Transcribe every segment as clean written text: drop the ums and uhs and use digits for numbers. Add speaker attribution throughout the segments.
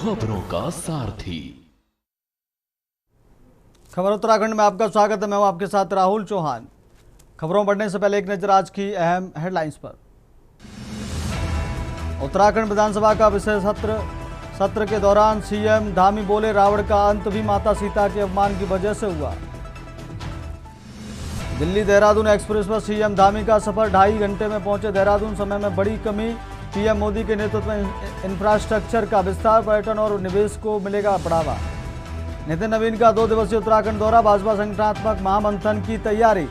Speaker 1: खबरों का सारथी।
Speaker 2: खबर उत्तराखंड में आपका स्वागत है। मैं हूं आपके साथ राहुल चौहान। खबरों बढ़ने से पहले एक नजर आज की अहम हेडलाइंस पर। उत्तराखंड विधानसभा का विशेष सत्र के दौरान सीएम धामी बोले, रावण का अंत भी माता सीता के अपमान की वजह से हुआ। दिल्ली देहरादून एक्सप्रेस पर सीएम धामी का सफर, 2.5 घंटे में पहुंचे देहरादून। समय में बड़ी कमी, पीएम मोदी के नेतृत्व में इंफ्रास्ट्रक्चर का विस्तार, पर्यटन और निवेश को मिलेगा बढ़ावा। नितिन नवीन का 2 दिवसीय उत्तराखंड दौरा, भाजपा संगठनात्मक महामंथन की तैयारी।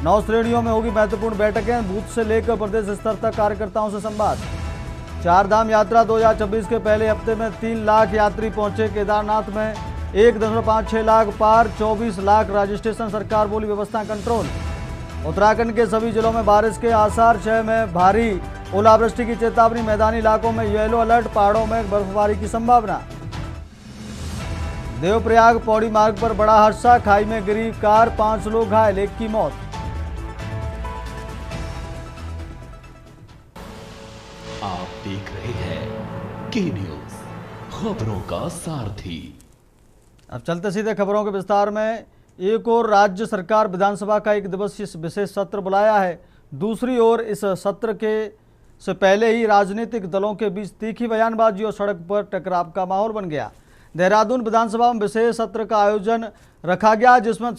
Speaker 2: 9 श्रेणियों में होगी महत्वपूर्ण बैठकें, बूथ से लेकर प्रदेश स्तर तक कार्यकर्ताओं से संवाद। 4 धाम यात्रा 2026 के पहले हफ्ते में 3 लाख यात्री पहुंचे केदारनाथ में, 1.56 लाख पार, 24 लाख रजिस्ट्रेशन। सरकार बोली व्यवस्था कंट्रोल। उत्तराखंड के सभी जिलों में बारिश के आसार, 6 में भारी ओलावृष्टि की चेतावनी, मैदानी इलाकों में येलो अलर्ट, पहाड़ों में बर्फबारी की संभावना। देवप्रयाग पौड़ी मार्ग पर बड़ा हादसा, खाई में गिरी कार, 5 लोग घायल, 1 की मौत।
Speaker 1: आप देख रहे हैं के न्यूज, खबरों का सारथी।
Speaker 2: अब चलते सीधे खबरों के विस्तार में। एक और राज्य सरकार विधानसभा का 1 दिवसीय विशेष सत्र बुलाया है, दूसरी ओर इस सत्र से पहले ही राजनीतिक दलों के बीच तीखी बयानबाजी और सड़क पर टकराव का माहौल बन गया। देहरादून विधानसभा में विशेष सत्र का आयोजन रखा गया, जिसमें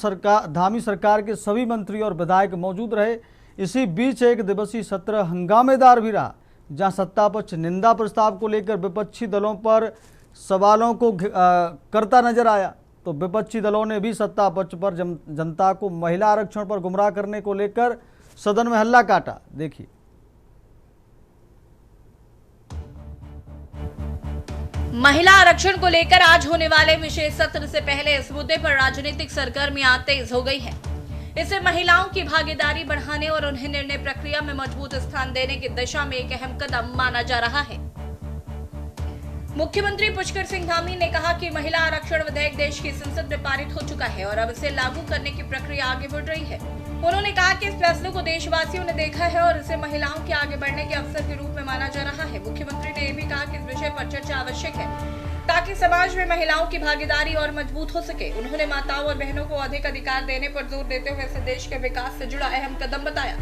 Speaker 2: धामी सरकार के सभी मंत्री और विधायक मौजूद रहे। इसी बीच 1 दिवसीय सत्र हंगामेदार भी रहा, जहां सत्तापक्ष निंदा प्रस्ताव को लेकर विपक्षी दलों पर सवालों को करता नजर आया, तो विपक्षी दलों ने भी सत्ता पक्ष पर जनता को महिला आरक्षण पर गुमराह करने को लेकर सदन में हल्ला काटा। देखिए।
Speaker 3: महिला आरक्षण को लेकर आज होने वाले विशेष सत्र से पहले इस मुद्दे पर राजनीतिक सरगर्मियां तेज हो गई हैं। इससे महिलाओं की भागीदारी बढ़ाने और उन्हें निर्णय प्रक्रिया में मजबूत स्थान देने की दिशा में एक अहम कदम माना जा रहा है। मुख्यमंत्री पुष्कर सिंह धामी ने कहा कि महिला आरक्षण विधेयक देश की संसद में पारित हो चुका है और अब इसे लागू करने की प्रक्रिया आगे बढ़ रही है। उन्होंने कहा कि इस फैसले को देशवासियों ने देखा है और इसे महिलाओं के आगे बढ़ने के अवसर के रूप में माना जा रहा है। मुख्यमंत्री ने यह भी कहा कि इस विषय पर चर्चा आवश्यक है ताकि समाज में महिलाओं की भागीदारी और मजबूत हो सके। उन्होंने माताओं और बहनों को अधिक अधिकार देने पर जोर देते हुए इसे देश के विकास से जुड़ा अहम कदम बताया।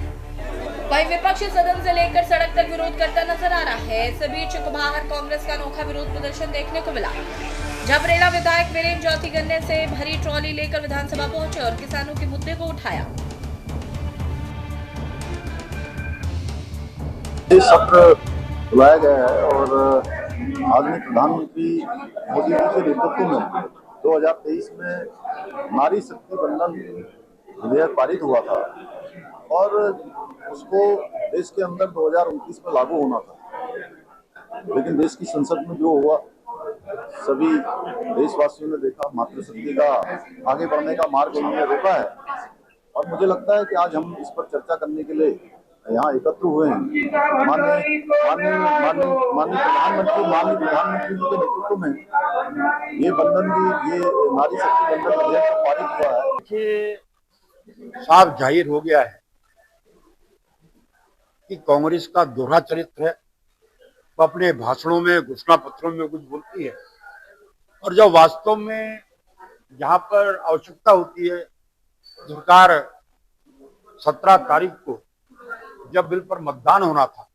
Speaker 3: वहीं विपक्ष सदन से लेकर सड़क तक विरोध करता नजर आ रहा है। इस बीच बाहर कांग्रेस का अनोखा विरोध प्रदर्शन देखने को मिला। झबरेला विधायक वीरेंद्र चौथी गन्ने से भरी ट्रॉली लेकर विधानसभा पहुंचे और किसानों के मुद्दे को उठाया।
Speaker 4: ये सत्र बुलाया गया है और आदरणीय प्रधानमंत्री मोदी जी के नेतृत्व में 2023 में नारी शक्ति बंधन विधेयक पारित हुआ था और उसको देश के अंदर 2029 में लागू होना था। लेकिन देश की संसद में जो हुआ, सभी देशवासियों ने देखा, मातृशक्ति का आगे बढ़ने का मार्ग उन्होंने रोका है। और मुझे लगता है कि आज हम इस पर चर्चा करने के लिए यहाँ एकत्र हुए हैं। माननीय प्रधानमंत्री जी के नेतृत्व में ये नारी शक्ति बंधन विधेयक पारित हुआ है।
Speaker 5: देखिए, साफ जाहिर हो गया है कि कांग्रेस का दोहरा चरित्र है। वो अपने भाषणों में, घोषणा पत्रों में कुछ बोलती है और जब वास्तव में जहां पर आवश्यकता होती है, सरकार 17 तारीख को जब बिल पर मतदान होना था,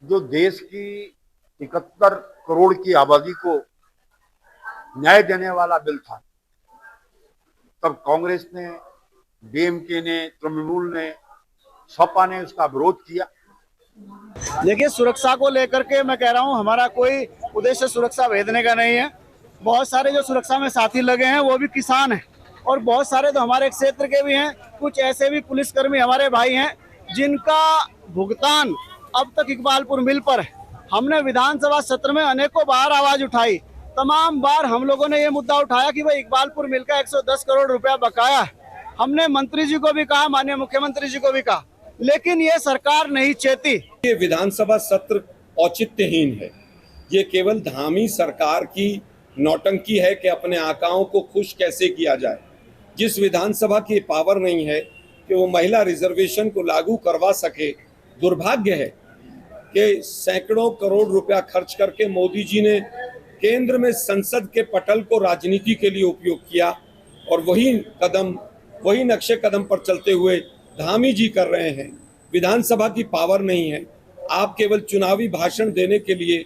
Speaker 5: जो देश की 71 करोड़ की आबादी को न्याय देने वाला बिल था, तब कांग्रेस ने, डीएमके ने, तृणमूल ने, सपा ने उसका विरोध किया।
Speaker 6: देखिए, सुरक्षा को लेकर के मैं कह रहा हूं, हमारा कोई उद्देश्य सुरक्षा भेदने का नहीं है। बहुत सारे जो सुरक्षा में साथी लगे हैं वो भी किसान हैं और बहुत सारे तो हमारे क्षेत्र के भी हैं। कुछ ऐसे भी पुलिसकर्मी हमारे भाई हैं जिनका भुगतान अब तक इकबालपुर मिल पर है। हमने विधानसभा सत्र में अनेकों बार आवाज उठाई, तमाम बार हम लोगों ने ये मुद्दा उठाया कि भाई इकबालपुर मिल का 110 करोड़ रुपया बकाया है। हमने मंत्री जी को भी कहा, माननीय मुख्यमंत्री जी को भी कहा, लेकिन ये सरकार नहीं चेती।
Speaker 7: ये विधानसभा सत्र औचित्यहीन है। ये केवल धामी सरकार की नौटंकी है कि अपने आकाओं को खुश कैसे किया जाए। जिस विधानसभा की पावर नहीं है कि वो महिला रिजर्वेशन को लागू करवा सके, दुर्भाग्य है कि सैकड़ों करोड़ रुपया खर्च करके मोदी जी ने केंद्र में संसद के पटल को राजनीति के लिए उपयोग किया और वही नक्शे कदम पर चलते हुए धामी जी कर रहे हैं। विधानसभा की पावर नहीं है, आप केवल चुनावी भाषण देने के लिए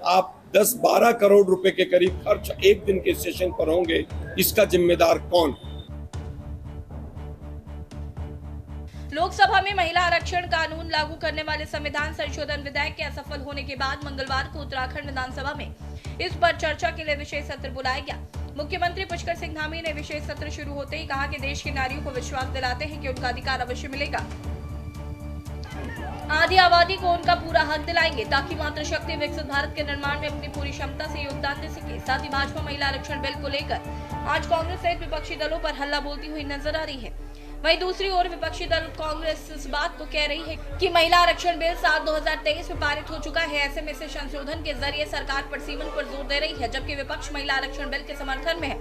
Speaker 7: आप 10-12 करोड़ रुपए के करीब खर्च एक दिन के सेशन पर होंगे, इसका जिम्मेदार कौन?
Speaker 3: लोकसभा में महिला आरक्षण कानून लागू करने वाले संविधान संशोधन विधेयक के असफल होने के बाद मंगलवार को उत्तराखंड विधानसभा में इस पर चर्चा के लिए विशेष सत्र बुलाया गया। मुख्यमंत्री पुष्कर सिंह धामी ने विशेष सत्र शुरू होते ही कहा कि देश की नारियों को विश्वास दिलाते हैं कि उनका अधिकार अवश्य मिलेगा। आधी आबादी को उनका पूरा हक दिलाएंगे ताकि मातृशक्ति विकसित भारत के निर्माण में अपनी पूरी क्षमता से योगदान दे सके। साथ ही भाजपा महिला आरक्षण बिल को लेकर आज कांग्रेस सहित विपक्षी दलों पर हल्ला बोलती हुई नजर आ रही है। वहीं दूसरी ओर विपक्षी दल कांग्रेस इस बात को कह रही है कि महिला आरक्षण बिल 7/2023 में पारित हो चुका है, ऐसे में इसे संशोधन के जरिए सरकार परसीमन पर जोर दे रही है, जबकि विपक्ष महिला आरक्षण बिल के समर्थन में है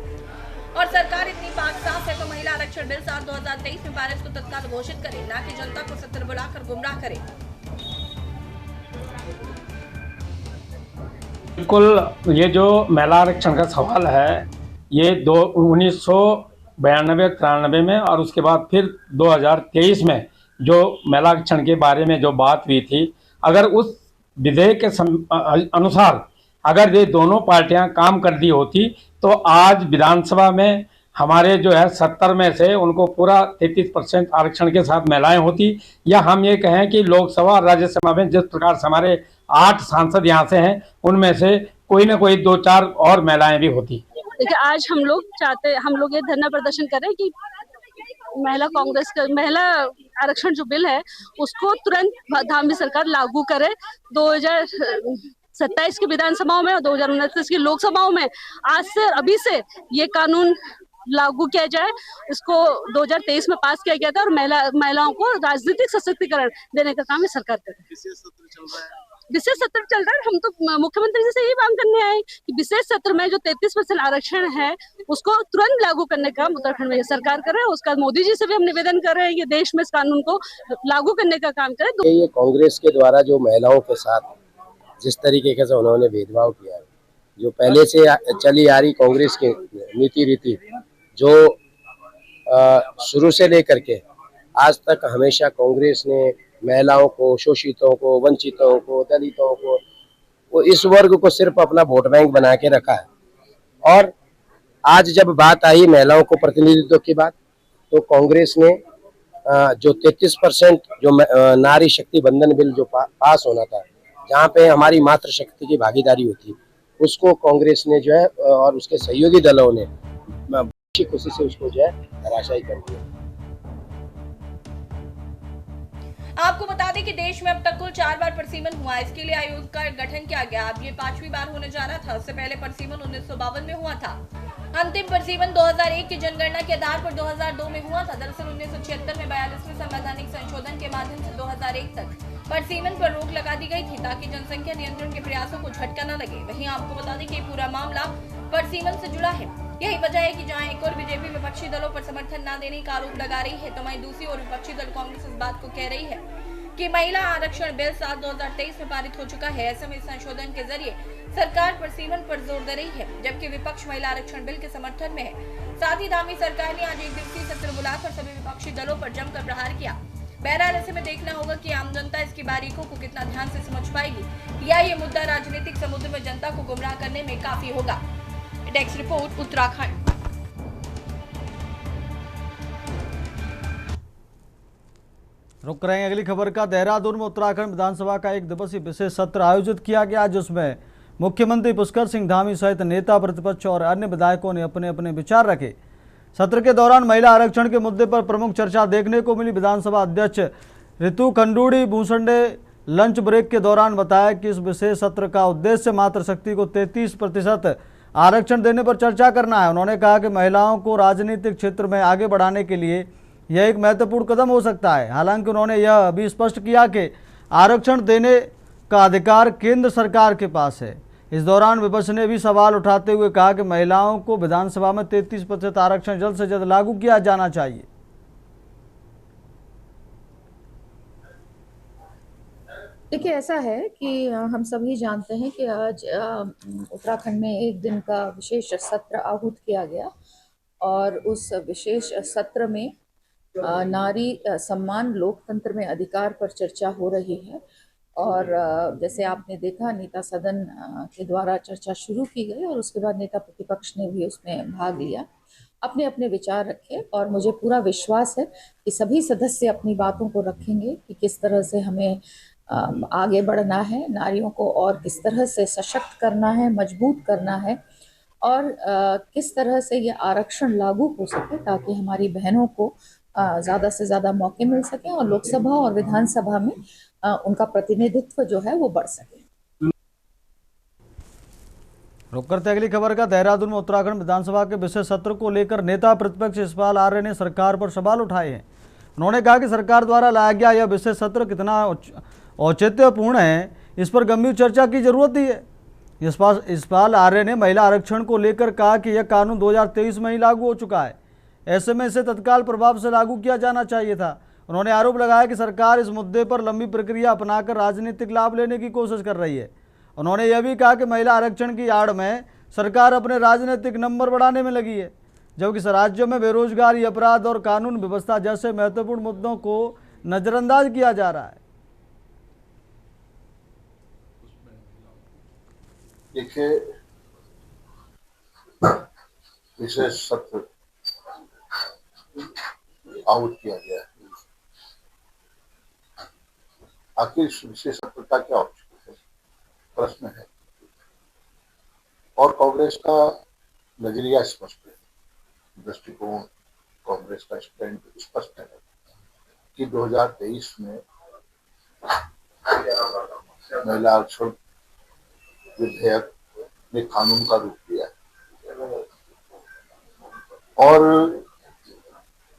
Speaker 3: और सरकार इतनी पाक साफ है तो महिला आरक्षण बिल 7/2023 में पारित को तत्काल घोषित करे, न कि जनता को सत्र बुलाकर गुमराह करे।
Speaker 8: बिल्कुल, ये जो महिला आरक्षण का सवाल है ये 1992-93 में और उसके बाद फिर 2023 में जो महिला आरक्षण के बारे में जो बात हुई थी, अगर उस विधेयक के अनुसार अगर ये दोनों पार्टियां काम कर दी होती तो आज विधानसभा में हमारे जो है 70 में से उनको पूरा 33% आरक्षण के साथ महिलाएं होती, या हम ये कहें कि लोकसभा और राज्यसभा में जिस प्रकार से हमारे 8 सांसद यहाँ से हैं उनमें से कोई ना कोई 2-4 और महिलाएं भी होती।
Speaker 9: देखिए, आज हम लोग ये धरना प्रदर्शन कर रहे हैं कि महिला आरक्षण जो बिल है उसको तुरंत धामी सरकार लागू करे। 2027 की विधानसभाओं में और 2029 की लोकसभाओं में आज से अभी से ये कानून लागू किया जाए। इसको 2023 में पास किया गया था और महिलाओं को राजनीतिक सशक्तिकरण देने का काम ये सरकार कर रही है। विशेष सत्र चल रहा है। हम तो मुख्यमंत्री जी से यही मांग करने आए कि विशेष सत्र में जो 33% आरक्षण है उसको तुरंत लागू करने का उत्तराखंड में सरकार कर रहे हैं। उसका मोदी जी से भी हम निवेदन कर रहे हैं कि देश में इस कानून को लागू करने का काम करे।
Speaker 10: ये कांग्रेस के द्वारा जो महिलाओं के साथ जिस तरीके से उन्होंने भेदभाव किया है, जो पहले से चली आ रही कांग्रेस की नीति रीति जो शुरू से लेकर के आज तक हमेशा कांग्रेस ने महिलाओं को, शोषितों को, वंचितों को, दलितों को, वो इस वर्ग को सिर्फ अपना वोट बैंक बना के रखा है। और आज जब बात आई महिलाओं को प्रतिनिधित्व की बात, तो कांग्रेस ने जो 33% जो नारी शक्ति बंधन बिल जो पास होना था, जहाँ पे हमारी मातृशक्ति की भागीदारी होती, उसको कांग्रेस ने जो है और उसके सहयोगी दलों ने बड़ी खुशी से उसको जो है धराशायी कर दिया।
Speaker 3: आपको बता दें कि देश में अब तक कुल 4 बार परसीमन हुआ। इसके लिए आयोग का गठन किया गया। अब ये 5वीं बार होने जा रहा था। उससे पहले परसीमन 1952 में हुआ था। अंतिम परसीमन 2001 की जनगणना के आधार पर 2002 में हुआ था। दरअसल 1976 में 42वें संवैधानिक संशोधन के माध्यम से 2001 तक परसीमन पर रोक लगा दी गई थी ताकि जनसंख्या नियंत्रण के प्रयासों को झटका न लगे। वहीं आपको बता दें कि पूरा मामला परसीमन से जुड़ा है। यही वजह है कि जहां एक और बीजेपी विपक्षी दलों पर समर्थन न देने का आरोप लगा रही है, तो वहीं दूसरी ओर विपक्षी दल कांग्रेस इस बात को कह रही है कि महिला आरक्षण बिल 7/2023 में पारित हो चुका है। ऐसे में संशोधन के जरिए सरकार परसीमन पर जोर दे रही है, जबकि विपक्ष महिला आरक्षण बिल के समर्थन में है। साथ ही धामी सरकार ने आज एक दिवसीय सत्र बुलाकर सभी विपक्षी दलों पर जमकर प्रहार किया। बहरहाल ऐसे में देखना होगा कि आम जनता इसकी बारीकों को कितना ध्यान से समझ पाएगी, या ये मुद्दा राजनीतिक समुद्र में जनता को गुमराह करने में काफी होगा। Desk report, Uttarakhand.
Speaker 2: रुक रहे हैं अगली खबर का। देहरादून में उत्तराखंड विधानसभा का एक दिवसीय विशेष सत्र आयोजित किया गया, जिसमें मुख्यमंत्री पुष्कर सिंह धामी सहित नेता, प्रतिपक्ष और अन्य विधायकों ने अपने अपने विचार रखे। सत्र के दौरान महिला आरक्षण के मुद्दे पर प्रमुख चर्चा देखने को मिली। विधानसभा अध्यक्ष ऋतु खंडूड़ी भूसंडे लंच ब्रेक के दौरान बताया कि इस विशेष सत्र का उद्देश्य मातृशक्ति को 33% आरक्षण देने पर चर्चा करना है। उन्होंने कहा कि महिलाओं को राजनीतिक क्षेत्र में आगे बढ़ाने के लिए यह एक महत्वपूर्ण कदम हो सकता है। हालांकि उन्होंने यह भी स्पष्ट किया कि आरक्षण देने का अधिकार केंद्र सरकार के पास है। इस दौरान विपक्ष ने भी सवाल उठाते हुए कहा कि महिलाओं को विधानसभा में 33% आरक्षण जल्द से जल्द लागू किया जाना चाहिए।
Speaker 11: देखिए, ऐसा है कि हम सभी जानते हैं कि आज उत्तराखंड में एक दिन का विशेष सत्र आहूत किया गया और उस विशेष सत्र में नारी सम्मान लोकतंत्र में अधिकार पर चर्चा हो रही है। और जैसे आपने देखा, नेता सदन के द्वारा चर्चा शुरू की गई और उसके बाद नेता प्रतिपक्ष ने भी उसमें भाग लिया, अपने अपने विचार रखे और मुझे पूरा विश्वास है कि सभी सदस्य अपनी बातों को रखेंगे कि किस तरह से हमें आगे बढ़ना है, नारियों को और किस तरह से सशक्त करना है, मजबूत करना है और किस तरह से ये आरक्षण लागू हो सके ताकि हमारी बहनों को ज़्यादा से ज़्यादा मौके मिल सकें और लोकसभा और विधानसभा में उनका प्रतिनिधित्व जो है वो बढ़ सके।
Speaker 2: रुक करते अगली खबर का। देहरादून में उत्तराखंड विधानसभा के विशेष सत्र को लेकर नेता प्रतिपक्ष यशपाल आर्य ने सरकार पर सवाल उठाए हैं। उन्होंने कहा कि सरकार द्वारा लाया गया यह विशेष सत्र कितना औचित्यपूर्ण है, इस पर गंभीर चर्चा की जरूरत ही है। यशपाल आर्य ने महिला आरक्षण को लेकर कहा कि यह कानून 2023 में ही लागू हो चुका है, ऐसे में इसे तत्काल प्रभाव से लागू किया जाना चाहिए था। उन्होंने आरोप लगाया कि सरकार इस मुद्दे पर लंबी प्रक्रिया अपनाकर राजनीतिक लाभ लेने की कोशिश कर रही है। उन्होंने यह भी कहा कि महिला आरक्षण की आड़ में सरकार अपने राजनीतिक नंबर बढ़ाने में लगी है, जबकि राज्यों में बेरोजगारी, अपराध और कानून व्यवस्था जैसे महत्वपूर्ण मुद्दों को नजरअंदाज किया जा रहा है।
Speaker 4: देखिए, विशेष सत्र आहूत किया गया है। आखिर इस विशेष सत्र का क्या औचित्य है, प्रश्न है। और कांग्रेस का नजरिया स्पष्ट है, दृष्टिकोण कांग्रेस का स्टैंड स्पष्ट है कि 2023 में महिला आरक्षण विधेयक ने कानून का रूप लिया है और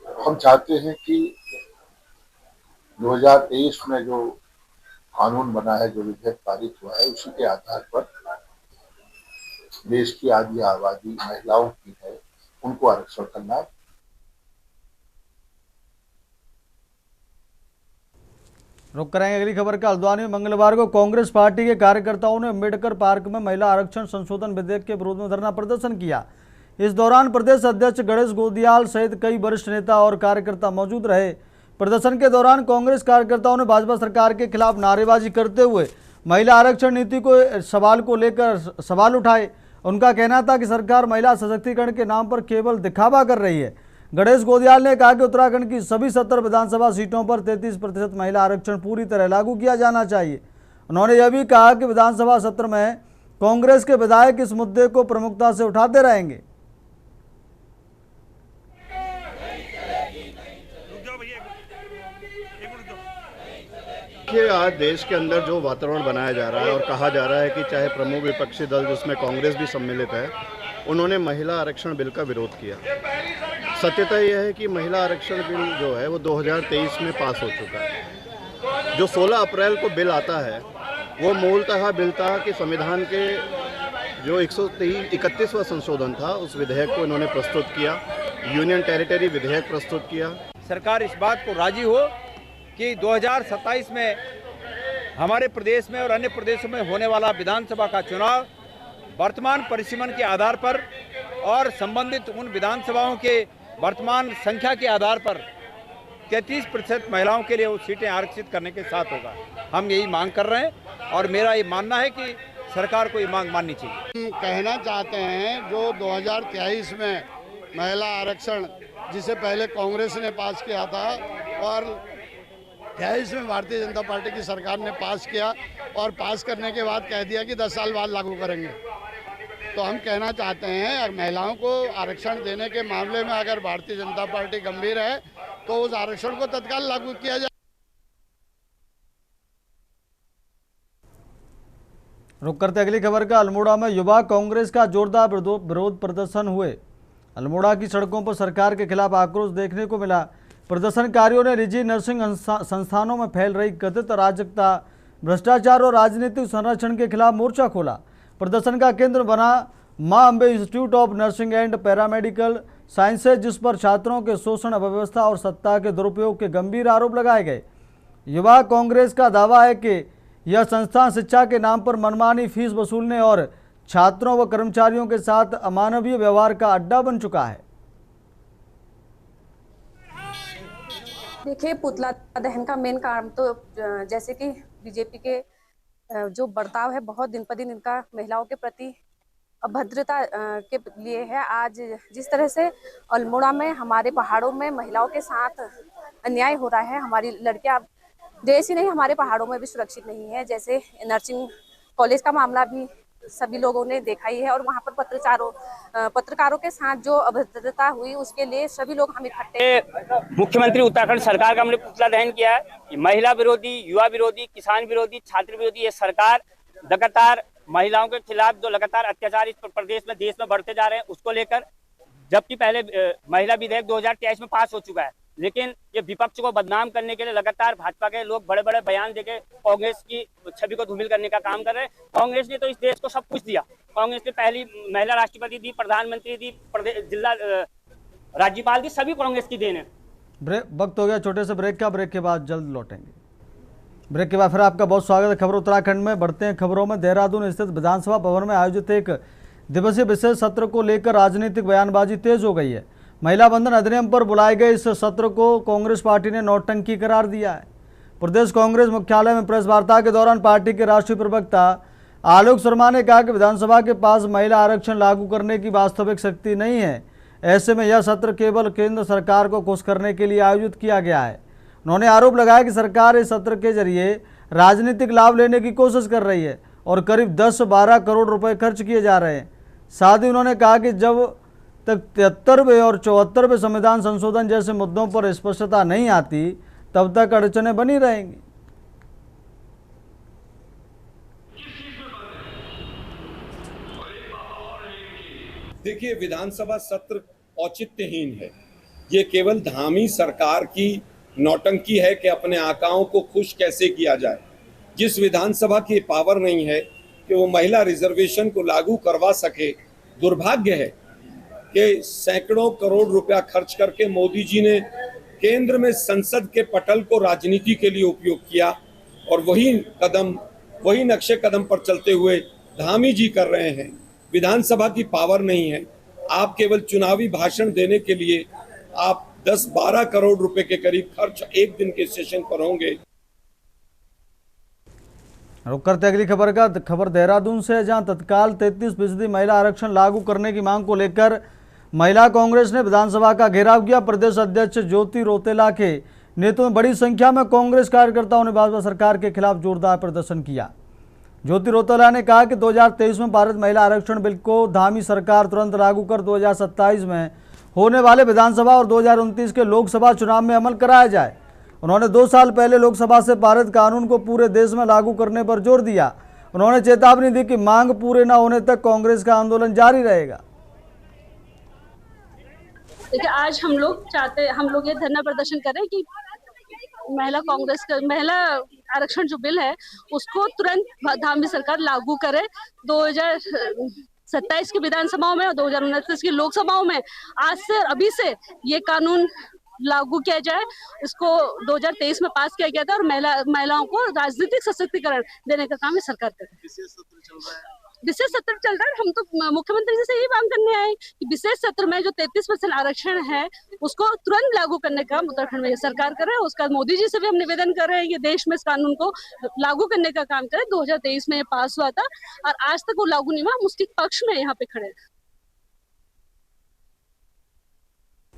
Speaker 4: हम चाहते हैं कि 2023 में जो कानून बना है, जो विधेयक पारित हुआ है, उसी के आधार पर देश की आधी आबादी महिलाओं की है, उनको आरक्षण करना है।
Speaker 2: रुक कराएंगे अगली खबर का। हल्द्वानी में मंगलवार को कांग्रेस पार्टी के कार्यकर्ताओं ने अम्बेडकर पार्क में महिला आरक्षण संशोधन विधेयक के विरोध में धरना प्रदर्शन किया। इस दौरान प्रदेश अध्यक्ष गणेश गोदियाल सहित कई वरिष्ठ नेता और कार्यकर्ता मौजूद रहे। प्रदर्शन के दौरान कांग्रेस कार्यकर्ताओं ने भाजपा सरकार के खिलाफ नारेबाजी करते हुए महिला आरक्षण नीति को लेकर सवाल उठाए। उनका कहना था कि सरकार महिला सशक्तिकरण के नाम पर केवल दिखावा कर रही है। गणेश गोदियाल ने कहा कि उत्तराखंड की सभी 70 विधानसभा सीटों पर 33% महिला आरक्षण पूरी तरह लागू किया जाना चाहिए। उन्होंने यह भी कहा कि विधानसभा सत्र में कांग्रेस के विधायक इस मुद्दे को प्रमुखता से उठाते रहेंगे।
Speaker 12: आज देश के अंदर जो वातावरण बनाया जा रहा है और कहा जा रहा है कि चाहे प्रमुख विपक्षी दल जिसमें कांग्रेस भी सम्मिलित है, उन्होंने महिला आरक्षण बिल का विरोध किया। सत्यता यह है कि महिला आरक्षण बिल जो है वो 2023 में पास हो चुका है। जो 16 अप्रैल को बिल आता है वो मूलतः बिल था कि संविधान के जो 131वां संशोधन था उस विधेयक को इन्होंने प्रस्तुत किया, यूनियन टेरिटरी विधेयक प्रस्तुत किया।
Speaker 13: सरकार इस बात को राजी हो कि 2027 में हमारे प्रदेश में और अन्य प्रदेशों में होने वाला विधानसभा का चुनाव वर्तमान परिसीमन के आधार पर और संबंधित उन विधानसभाओं के वर्तमान संख्या के आधार पर 33% महिलाओं के लिए वो सीटें आरक्षित करने के साथ होगा। हम यही मांग कर रहे हैं और मेरा ये मानना है कि सरकार को ये मांग माननी चाहिए।
Speaker 12: हम कहना चाहते हैं जो 2023 में महिला आरक्षण जिसे पहले कांग्रेस ने पास किया था और 23 में भारतीय जनता पार्टी की सरकार ने पास किया और पास करने के बाद कह दिया कि 10 साल बाद लागू करेंगे। तो हम कहना चाहते हैं महिलाओं को आरक्षण देने के मामले में अगर भारतीय जनता पार्टी गंभीर है तो उस आरक्षण को तत्काल लागू किया जाए।
Speaker 2: रुक करते अगली खबर का। अल्मोड़ा में युवा कांग्रेस का जोरदार विरोध प्रदर्शन हुए। अल्मोड़ा की सड़कों पर सरकार के खिलाफ आक्रोश देखने को मिला। प्रदर्शनकारियों ने निजी नर्सिंग संस्थानों में फैल रही कथित अराजकता, भ्रष्टाचार और राजनीतिक संरक्षण के खिलाफ मोर्चा खोला। प्रदर्शन का केंद्र बना मां Ambe institute of nursing and paramedical sciences, जिस पर छात्रों के शोषण, अव्यवस्था और सत्ता के दुरुपयोग के गंभीर आरोप लगाए गए। युवा कांग्रेस का दावा है कि यह संस्थान शिक्षा के नाम पर मनमानी फीस वसूलने और छात्रों व कर्मचारियों के साथ अमानवीय व्यवहार का अड्डा बन चुका है।
Speaker 14: देखिए, पुतला दहन का मेन कारण तो जैसे कि बीजेपी के जो बर्ताव है, बहुत दिन पर दिन इनका महिलाओं के प्रति अभद्रता के लिए है। आज जिस तरह से अल्मोड़ा में हमारे पहाड़ों में महिलाओं के साथ अन्याय हो रहा है, हमारी लड़कियां देश ही नहीं हमारे पहाड़ों में भी सुरक्षित नहीं है। जैसे नर्सिंग कॉलेज का मामला भी सभी लोगों ने देखा ही है, और वहां पर पत्रकारों के साथ जो अभद्रता हुई उसके लिए सभी लोग हम इकट्ठे।
Speaker 15: मुख्यमंत्री उत्तराखंड सरकार का हमने पुतला दहन किया है। महिला विरोधी, युवा विरोधी, किसान विरोधी, छात्र विरोधी ये सरकार लगातार महिलाओं के खिलाफ जो लगातार अत्याचार इस प्रदेश में देश में बढ़ते जा रहे हैं उसको लेकर, जबकि पहले महिला विधेयक 2023 में पास हो चुका है, लेकिन ये विपक्ष को बदनाम करने के लिए लगातार भाजपा के लोग बड़े बड़े बयान देके कांग्रेस की छवि को धूमिल करने का काम कर रहे हैं। कांग्रेस ने तो इस देश को सब कुछ दिया। कांग्रेस ने पहली महिला राष्ट्रपति दी, प्रधानमंत्री दी, जिला राज्यपाल दी, सभी कांग्रेस की देन है।
Speaker 2: वक्त हो गया छोटे से ब्रेक का। ब्रेक के बाद जल्द लौटेंगे। ब्रेक के बाद फिर आपका बहुत स्वागत है खबर उत्तराखंड में। बढ़ते हैं खबरों में। देहरादून स्थित विधानसभा भवन में आयोजित एक दिवसीय विशेष सत्र को लेकर राजनीतिक बयानबाजी तेज हो गई है। महिला बंधन अधिनियम पर बुलाए गए इस सत्र को कांग्रेस पार्टी ने नौटंकी करार दिया है। प्रदेश कांग्रेस मुख्यालय में प्रेस वार्ता के दौरान पार्टी के राष्ट्रीय प्रवक्ता आलोक शर्मा ने कहा कि विधानसभा के पास महिला आरक्षण लागू करने की वास्तविक शक्ति नहीं है। ऐसे में यह सत्र केवल केंद्र सरकार को खुश करने के लिए आयोजित किया गया है। उन्होंने आरोप लगाया कि सरकार इस सत्र के जरिए राजनीतिक लाभ लेने की कोशिश कर रही है और करीब 10-12 करोड़ रुपए खर्च किए जा रहे हैं। साथ ही उन्होंने कहा कि जब तक 73वें और 74वें संविधान संशोधन जैसे मुद्दों पर स्पष्टता नहीं आती तब तक अड़चनें बनी रहेंगी।
Speaker 7: देखिए, विधानसभा सत्र औचित्यहीन है। ये केवल धामी सरकार की नौटंकी है कि अपने आकाओं को खुश कैसे किया जाए। जिस विधानसभा की पावर नहीं है कि वो महिला रिजर्वेशन को लागू करवा सके, दुर्भाग्य है कि सैकड़ों करोड़ रुपया खर्च करके मोदी जी ने केंद्र में संसद के पटल को राजनीति के लिए उपयोग किया, और वही नक्शे कदम पर चलते हुए धामी जी कर रहे हैं। विधानसभा की पावर नहीं है। आप केवल चुनावी भाषण देने के लिए आप 10-12 करोड़ रुपए के करीब खर्च एक दिन के सेशन पर होंगे।
Speaker 2: रुक करते अगली खबर का। खबर देहरादून से, जहां तत्काल 33% महिला आरक्षण लागू करने की मांग को लेकर महिला कांग्रेस ने विधानसभा का घेराव किया। प्रदेश अध्यक्ष ज्योति रौतेला के नेतृत्व में बड़ी संख्या में कांग्रेस कार्यकर्ताओं ने भाजपा सरकार के खिलाफ जोरदार प्रदर्शन किया। ज्योति रौतेला ने कहा कि 2023 में पारित महिला आरक्षण बिल को धामी सरकार तुरंत लागू कर 2027 में होने वाले विधानसभा और 2029 के लोकसभा चुनाव में अमल कराया जाए। उन्होंने 2 साल पहले लोकसभा से पारित कानून को पूरे देश में लागू करने पर जोर दिया। उन्होंने चेतावनी दी कि मांग पूरे न होने तक कांग्रेस का आंदोलन जारी रहेगा।
Speaker 9: देखिए, आज हम लोग ये धरना प्रदर्शन कर रहे हैं कि महिला आरक्षण जो बिल है उसको तुरंत धामी सरकार लागू करे। 2027 की विधानसभाओं में और 2029 की लोकसभाओं में आज से अभी से ये कानून लागू किया जाए। इसको 2023 में पास किया गया था और महिलाओं को राजनीतिक सशक्तिकरण देने का काम सरकार कर रही है। विशेष सत्र चल रहा है। हम तो मुख्यमंत्री जी से यही मांग करने आए कि विशेष सत्र में जो 33% आरक्षण है उसको तुरंत लागू करने का उत्तराखंड में सरकार कर रहे हैं। उसका मोदी जी से भी हम निवेदन कर रहे हैं कि देश में इस कानून को लागू करने का काम करें। 2023 में ये पास हुआ था और आज तक वो लागू नहीं हुआ। हम उसके पक्ष में यहाँ पे खड़े हैं।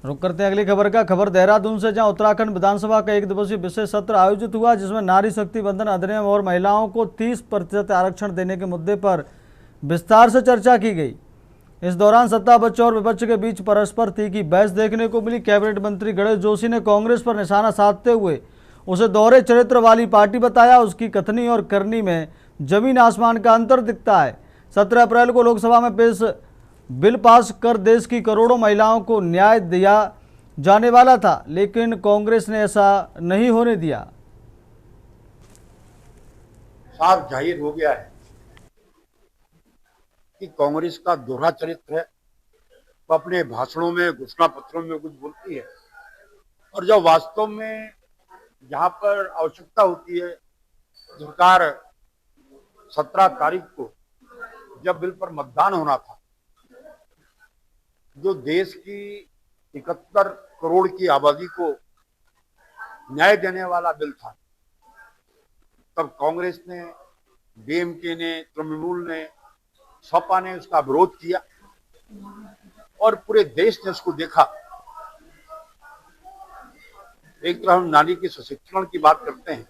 Speaker 2: रुक करते हैं अगली खबर का। खबर देहरादून से, जहां उत्तराखंड विधानसभा का एक दिवसीय विशेष सत्र आयोजित हुआ, जिसमें नारी शक्ति बंधन अधिनियम और महिलाओं को 30% आरक्षण देने के मुद्दे पर विस्तार से चर्चा की गई। इस दौरान सत्ता पक्ष और विपक्ष के बीच परस्पर तीखी बहस देखने को मिली। कैबिनेट मंत्री गणेश जोशी ने कांग्रेस पर निशाना साधते हुए उसे दोहरे चरित्र वाली पार्टी बताया। उसकी कथनी और करनी में जमीन आसमान का अंतर दिखता है। 17 अप्रैल को लोकसभा में पेश बिल पास कर देश की करोड़ों महिलाओं को न्याय दिया जाने वाला था, लेकिन कांग्रेस ने ऐसा नहीं होने दिया।
Speaker 5: साफ जाहिर हो गया है कि कांग्रेस का दोहरा चरित्र है। वो अपने भाषणों में, घोषणा पत्रों में कुछ बोलती है और जब वास्तव में जहां पर आवश्यकता होती है सरकार 17 तारीख को जब बिल पर मतदान होना था, जो देश की 71 करोड़ की आबादी को न्याय देने वाला बिल था, तब कांग्रेस ने, डीएमके ने, तृणमूल ने, सपा ने उसका विरोध किया और पूरे देश ने उसको देखा। एक तरफ हम नारी के सशक्तिकरण की बात करते हैं।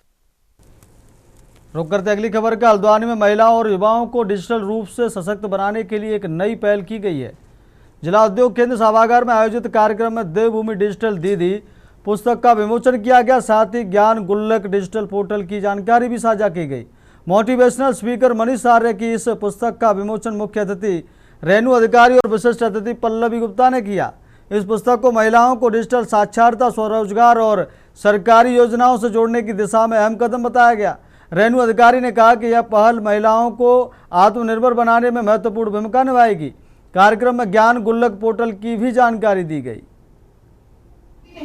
Speaker 2: रुक करते अगली खबर का। हल्द्वानी में महिलाओं और युवाओं को डिजिटल रूप से सशक्त बनाने के लिए एक नई पहल की गई है। जिला उद्योग केंद्र सभागार में आयोजित कार्यक्रम में देवभूमि डिजिटल दीदी पुस्तक का विमोचन किया गया। साथ ही ज्ञान गुल्लक डिजिटल पोर्टल की जानकारी भी साझा की गई। मोटिवेशनल स्पीकर मनीष आर्य की इस पुस्तक का विमोचन मुख्य अतिथि रेणु अधिकारी और विशिष्ट अतिथि पल्लवी गुप्ता ने किया। इस पुस्तक को महिलाओं को डिजिटल साक्षरता, स्वरोजगार और सरकारी योजनाओं से जोड़ने की दिशा में अहम कदम बताया गया। रेणु अधिकारी ने कहा कि यह पहल महिलाओं को आत्मनिर्भर बनाने में महत्वपूर्ण भूमिका निभाएगी। कार्यक्रम में ज्ञान गुल्लक पोर्टल की भी जानकारी दी गई।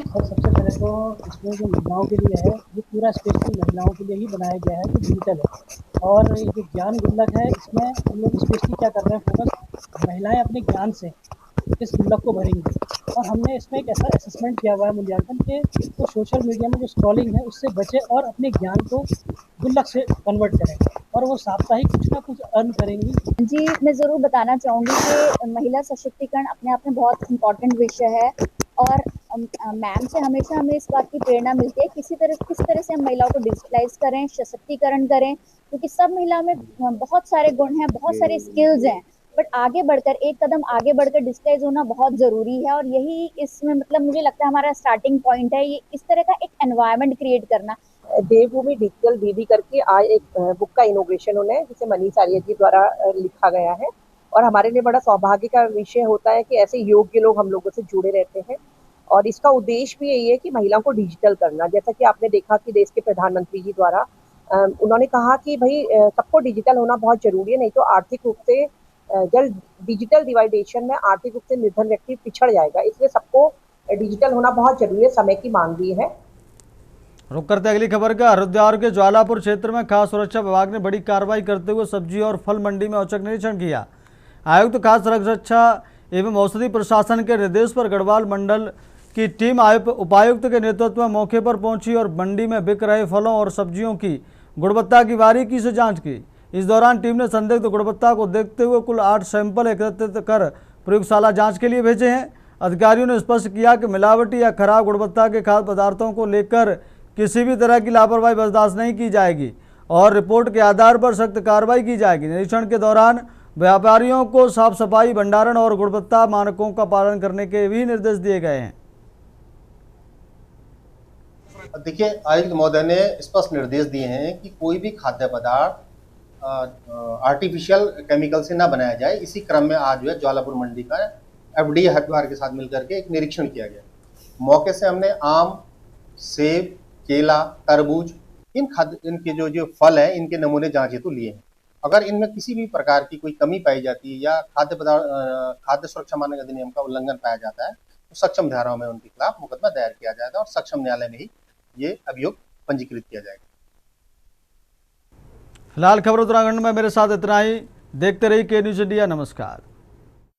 Speaker 16: और सबसे पहले तो इसमें जो महिलाओं के लिए है, ये पूरा स्पेशली महिलाओं के लिए ही बनाया गया है, जो डिजिटल है। और ये जो ज्ञान गुल्लक है, इसमें हम लोग स्पेशली क्या कर रहे हैं, फोकस महिलाएं अपने ज्ञान से इस गुल्लक को भरेंगी। और हमने इसमें एक ऐसा असेसमेंट किया हुआ है, मूल्यांकन के तो सोशल मीडिया में जो स्क्रॉलिंग है उससे बचे और अपने ज्ञान को गुल्लक से कन्वर्ट करें और वो साप्ताहिक कुछ ना कुछ अर्न करेंगी।
Speaker 17: जी, मैं ज़रूर बताना चाहूँगी कि महिला सशक्तिकरण अपने आप में बहुत इम्पोर्टेंट विषय है और मैम से हमेशा हमें इस बात की प्रेरणा मिलती है किस तरह से हम महिलाओं को डिजिटलाइज करें, सशक्तिकरण करें, क्योंकि सब महिलाओं में बहुत सारे गुण हैं, बहुत सारे स्किल्स हैं, बट आगे बढ़कर एक कदम आगे बढ़कर डिजिटलाइज होना बहुत ज़रूरी है। और यही इसमें मतलब मुझे लगता है हमारा स्टार्टिंग पॉइंट है, ये इस तरह का एक एनवायरनमेंट क्रिएट करना।
Speaker 18: देवभूमि डिजिटल दीदी करके आज एक बुक का इनोग्रेशन होना है, जिसे मनीष आर्य जी द्वारा लिखा गया है। और हमारे लिए बड़ा सौभाग्य का विषय होता है कि ऐसे योग्य लोग हम लोगों से जुड़े रहते हैं। और इसका उद्देश्य भी यही है कि महिलाओं को डिजिटल करना। जैसा कि आपने देखा कि देश के प्रधानमंत्री जी द्वारा उन्होंने कहा कि भाई सबको डिजिटल होना बहुत जरूरी है, नहीं तो आर्थिक रूप से जल डिजिटल डिवाइडेशन में आर्थिक रूप से निर्धन व्यक्ति पिछड़ जाएगा। इसलिए सबको डिजिटल होना बहुत जरूरी है, समय की मांग भी है।
Speaker 2: रुक करते अगली खबर का। हरिद्वार के ज्वालापुर क्षेत्र में खाद्य सुरक्षा विभाग ने बड़ी कार्रवाई करते हुए सब्जी और फल मंडी में औचक निरीक्षण किया। आयुक्त खाद्य सुरक्षा एवं औषधि प्रशासन के निर्देश पर गढ़वाल मंडल की टीम उपायुक्त के नेतृत्व में मौके पर पहुंची और मंडी में बिक रहे फलों और सब्जियों की गुणवत्ता की बारीकी से जांच की। इस दौरान टीम ने संदिग्ध गुणवत्ता को देखते हुए कुल 8 सैंपल एकत्रित कर प्रयोगशाला जांच के लिए भेजे हैं। अधिकारियों ने स्पष्ट किया कि मिलावटी या खराब गुणवत्ता के खाद्य पदार्थों को लेकर किसी भी तरह की लापरवाही बर्दाश्त नहीं की जाएगी और रिपोर्ट के आधार पर सख्त कार्रवाई की जाएगी। निरीक्षण के दौरान व्यापारियों को साफ सफाई, भंडारण और गुणवत्ता मानकों का पालन करने के भी निर्देश दिए गए हैं।
Speaker 19: देखिए, आयुक्त महोदय ने स्पष्ट निर्देश दिए हैं कि कोई भी खाद्य पदार्थ आर्टिफिशियल केमिकल से ना बनाया जाए। इसी क्रम में आज जो है ज्वालापुर मंडी का एफडीए हरिद्वार के साथ मिलकर के एक निरीक्षण किया गया। मौके से हमने आम, सेब, केला, तरबूज इनके जो फल है, इनके नमूने जांच हेतु लिए हैं। अगर इनमें किसी भी प्रकार की कोई कमी पाई जाती है या खाद्य सुरक्षा मानक अधिनियम का उल्लंघन पाया जाता है तो सक्षम धाराओं में उनके खिलाफ मुकदमा दायर किया जाएगा और सक्षम न्यायालय में ही ये अभियोग पंजीकृत किया जाएगा।
Speaker 2: फिलहाल खबर उत्तराखंड में मेरे साथ इतना ही। देखते रहिए के न्यूज़ इंडिया। नमस्कार।